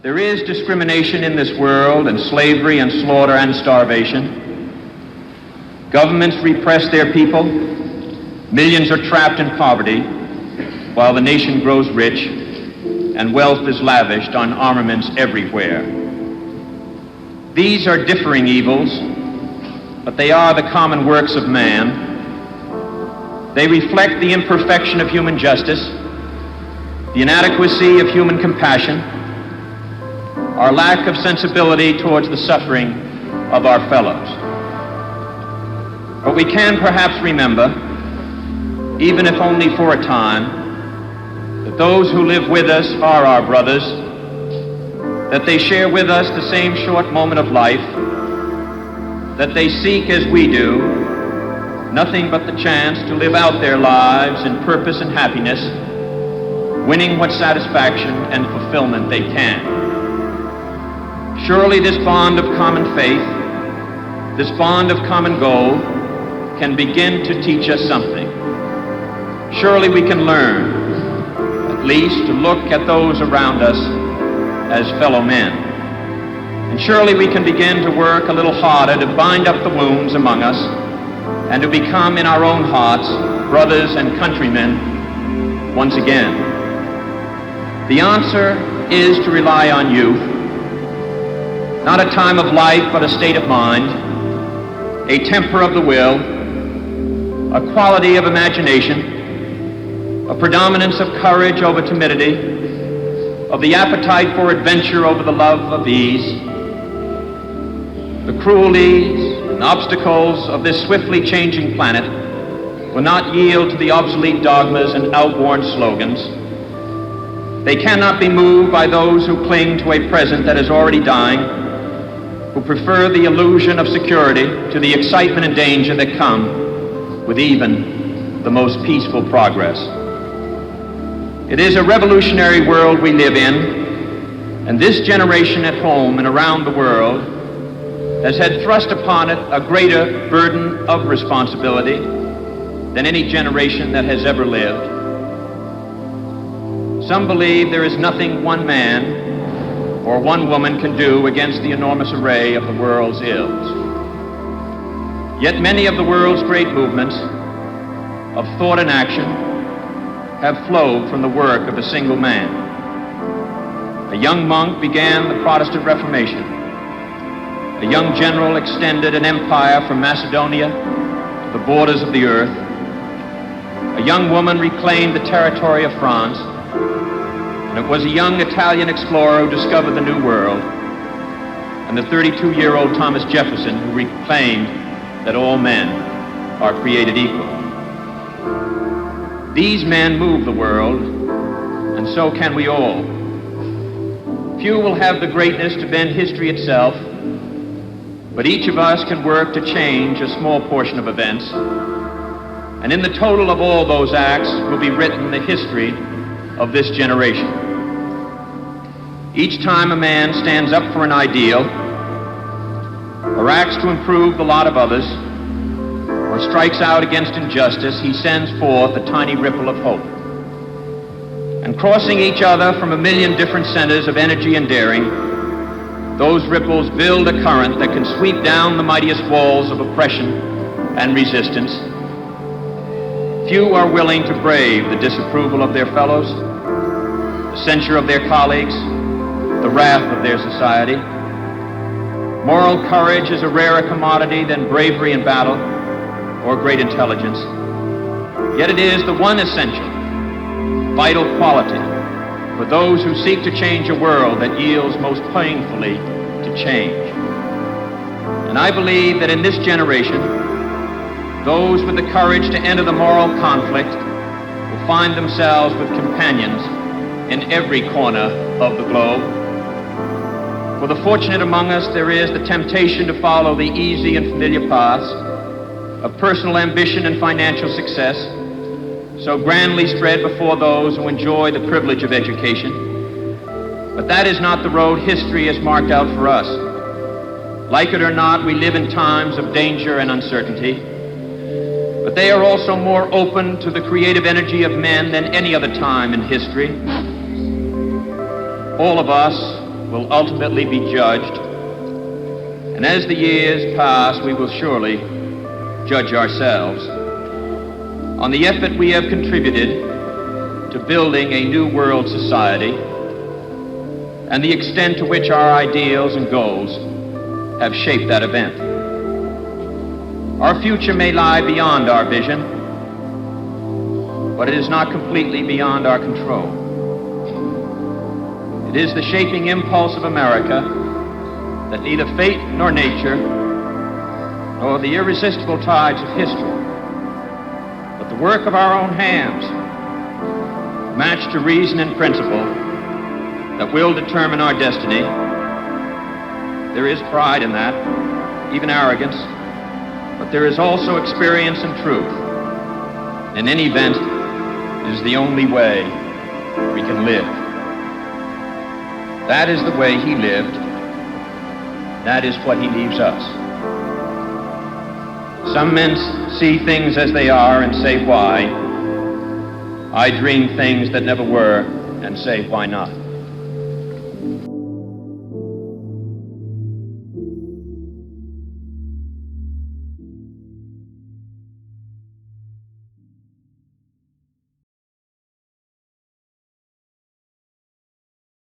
There is discrimination in this world, and slavery and slaughter and starvation. Governments repress their people. Millions are trapped in poverty, while the nation grows rich and wealth is lavished on armaments everywhere. These are differing evils, but they are the common works of man. They reflect the imperfection of human justice, the inadequacy of human compassion, our lack of sensibility towards the suffering of our fellows. But we can perhaps remember, even if only for a time, that those who live with us are our brothers, that they share with us the same short moment of life, that they seek, as we do, nothing but the chance to live out their lives in purpose and happiness, winning what satisfaction and fulfillment they can. Surely this bond of common faith, this bond of common goal, can begin to teach us something. Surely we can learn, at least, to look at those around us as fellow men. And surely we can begin to work a little harder to bind up the wounds among us and to become in our own hearts brothers and countrymen once again. The answer is to rely on youth, not a time of life but a state of mind, a temper of the will, a quality of imagination, a predominance of courage over timidity, of the appetite for adventure over the love of ease. The cruelties and obstacles of this swiftly changing planet will not yield to the obsolete dogmas and outworn slogans. They cannot be moved by those who cling to a present that is already dying, who prefer the illusion of security to the excitement and danger that come with even the most peaceful progress. It is a revolutionary world we live in, and this generation at home and around the world has had thrust upon it a greater burden of responsibility than any generation that has ever lived. Some believe there is nothing one man or one woman can do against the enormous array of the world's ills. Yet many of the world's great movements of thought and action have flowed from the work of a single man. A young monk began the Protestant Reformation. A young general extended an empire from Macedonia to the borders of the earth. A young woman reclaimed the territory of France. And it was a young Italian explorer who discovered the New World. And the 32-year-old Thomas Jefferson who reclaimed that all men are created equal. These men move the world, and so can we all. Few will have the greatness to bend history itself, but each of us can work to change a small portion of events, and in the total of all those acts will be written the history of this generation. Each time a man stands up for an ideal, or acts to improve the lot of others, or strikes out against injustice, he sends forth a tiny ripple of hope. And crossing each other from a million different centers of energy and daring, those ripples build a current that can sweep down the mightiest walls of oppression and resistance. Few are willing to brave the disapproval of their fellows, the censure of their colleagues, the wrath of their society. Moral courage is a rarer commodity than bravery in battle or great intelligence. Yet it is the one essential, vital quality for those who seek to change a world that yields most painfully to change. And I believe that in this generation, those with the courage to enter the moral conflict will find themselves with companions in every corner of the globe. For the fortunate among us, there is the temptation to follow the easy and familiar paths of personal ambition and financial success, so grandly spread before those who enjoy the privilege of education. But that is not the road history has marked out for us. Like it or not, we live in times of danger and uncertainty, but they are also more open to the creative energy of men than any other time in history. All of us will ultimately be judged, and as the years pass, we will surely judge ourselves on the effort we have contributed to building a new world society and the extent to which our ideals and goals have shaped that event. Our future may lie beyond our vision, but it is not completely beyond our control. It is the shaping impulse of America that neither fate nor nature, nor the irresistible tides of history, but the work of our own hands, matched to reason and principle, that will determine our destiny. There is pride in that, even arrogance, but there is also experience and truth. In any event, it is the only way we can live. That is the way he lived. That is what he leaves us. Some men see things as they are and say, why? I dream things that never were and say, why not?